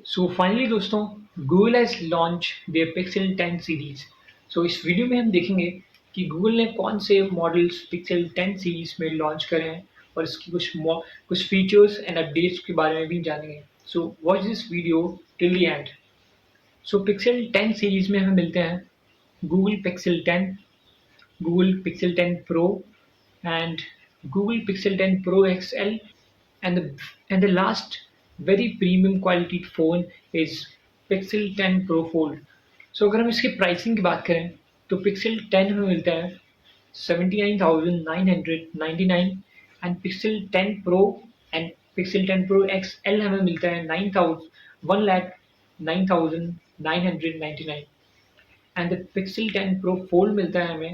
सो finally दोस्तों, Google has launch their Pixel 10 series. So इस video में हम देखेंगे कि गूगल ने कौन से मॉडल्स पिक्सल 10 सीरीज में लॉन्च करे हैं और इसकी कुछ फीचर्स एंड अपडेट्स के बारे में भी जानेंगे। So watch this video till the end. So pixel 10 series में हमें मिलते हैं Google pixel 10, Google pixel 10 pro and Google Pixel 10 Pro XL, and the last very premium quality phone is Pixel 10 Pro Fold. So अगर हम इसके pricing की बात करें तो Pixel 10 हमें मिलता है 79,999 and Pixel 10 Pro and Pixel 10 Pro XL हमें मिलता है 1,09,999 and the Pixel 10 Pro Fold मिलता है हमें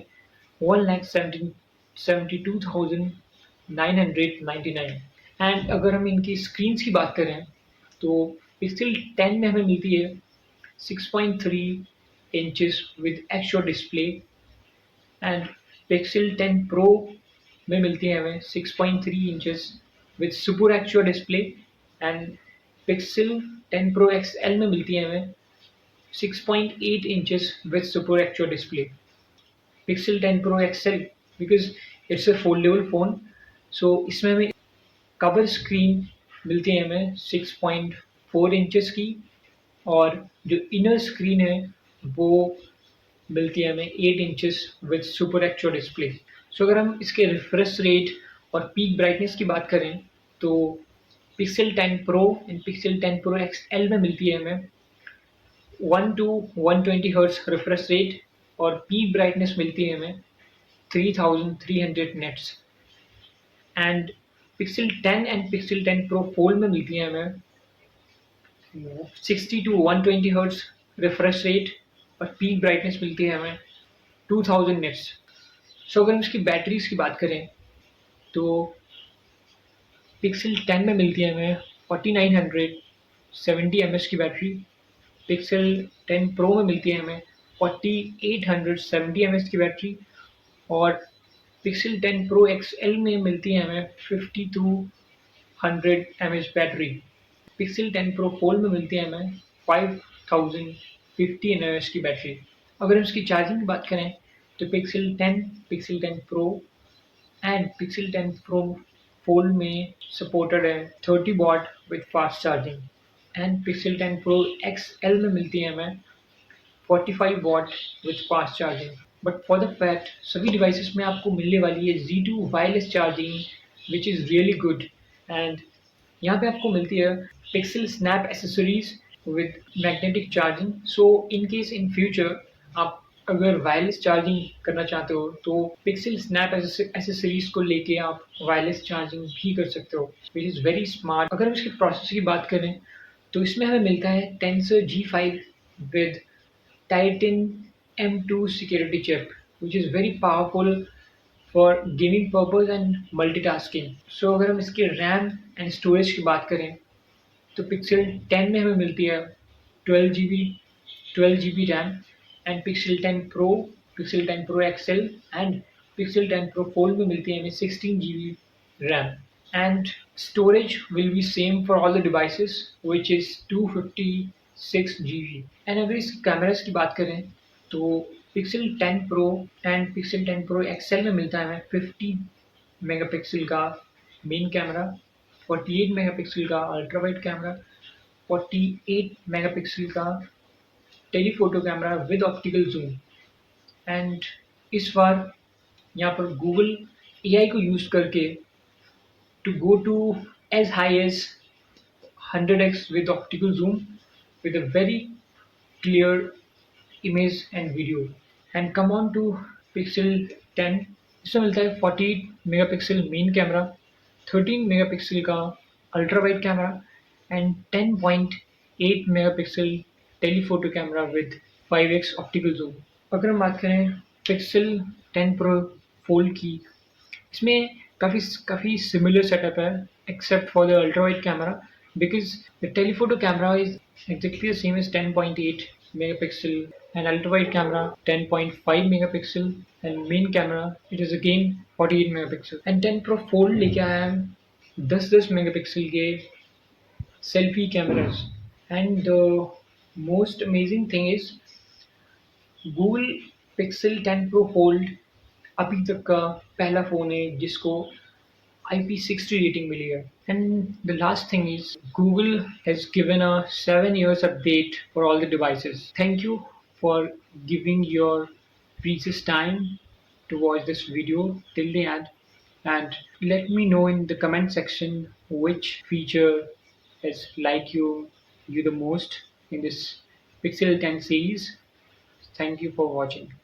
1,72,999। एंड अगर हम इनकी स्क्रीन की बात करें तो पिक्सल 10 में हमें मिलती है 6.3 inches with actual display and Pixel 10 pro में मिलती है हमें 6.3 inches with super actual display and Pixel 10 pro XL में मिलती है हमें 6.8 inches with super actual display. Pixel 10 Pro XL because it's a foldable phone, so इसमें हमें कवर स्क्रीन मिलती है हमें 6.4 इंचेस की और जो इनर स्क्रीन है वो मिलती है हमें 8 inches with super actual display. So अगर हम इसके रिफ्रेश रेट और पीक ब्राइटनेस की बात करें तो Pixel 10 pro and Pixel 10 pro XL में मिलती है हमें 1 to 120 हर्ट्ज रिफ्रेश रेट और पीक ब्राइटनेस मिलती है हमें 3300 nits and Pixel 10 and Pixel 10 pro fold में मिलती है हमें 60 to 120 हर्ट्ज रिफ्रेश रेट और पीक ब्राइटनेस मिलती है हमें 2000 नेट्स। सो अगर हम इसकी बैटरीज की बात करें तो पिक्सल 10 में मिलती है हमें 4970 mAh की बैटरी, पिक्सल 10 प्रो में मिलती है हमें 4870 mAh की बैटरी और पिक्सल 10 प्रो XL में मिलती है हमें 5200 mAh battery. Pixel 10 pro fold में मिलती है हमें 5050 mAh की बैटरी। अगर हम इसकी चार्जिंग की बात करें तो Pixel 10, pixel 10 pro and Pixel 10 pro fold में सपोर्टेड है 30 what with fast charging and Pixel 10 pro XL में मिलती है हमें 45 what with fast charging. But for the fact सभी डिवाइसेस में आपको मिलने वाली है Z2 wireless charging which is really good and यहाँ पे आपको मिलती है pixel snap accessories with magnetic charging. So in case in future आप अगर वायरलेस चार्जिंग करना चाहते हो तो पिक्सल स्नैप एसेसरीज को लेके आप वायरलेस चार्जिंग भी कर सकते हो विच इज़ वेरी स्मार्ट। अगर हम इसके प्रोसेसर की बात करें तो इसमें हमें मिलता है Tensor G5 with Titan M2 security chip which is very powerful for gaming purpose and multitasking. So अगर हम इसके रैम एंड स्टोरेज की बात करें तो पिक्सल 10 में हमें मिलती है 12 GB RAM and Pixel 10 pro, pixel 10 pro XL and Pixel 10 pro fold में मिलती है हमें 16 GB RAM and storage will be same for all the devices which is 256 GB। and अगर इस कैमरास की बात करें तो Pixel 10 pro and Pixel 10 pro XL में मिलता है हमें 50 मेगापिक्सल का मेन कैमरा, 48 मेगापिक्सल का अल्ट्रा वाइड कैमरा, 48 मेगापिक्सल का telephoto camera with optical zoom and इस बार यहाँ पर गूगल AI को यूज़ करके to go to as high as 100x with optical zoom with a very clear image and video and come on to pixel 10। इसमें मिलता है 48 megapixel main camera, 13 megapixel का ultra wide camera and 10.8 megapixel telephoto camera with 5x optical zoom. अगर हम बात करें pixel 10 pro fold की, इसमें काफ़ी सिमिलर सेटअप है except for the ultra wide camera because the telephoto camera is exactly the same as 10.8 megapixel and ultra wide camera 10.5 megapixel and main camera it is again 48 megapixel and 10 pro Fold लेके आया है 10 megapixel के selfie cameras And the most amazing thing is Google Pixel 10 Pro Fold अभी तक का पहला phone है जिसको IP60 rating मिली है. And the last thing is Google has given a 7 years update for all the devices. Thank you for giving your precious time to watch this video till the end, and let me know in the comment section which feature has like you the most in this Pixel 10 series. Thank you for watching.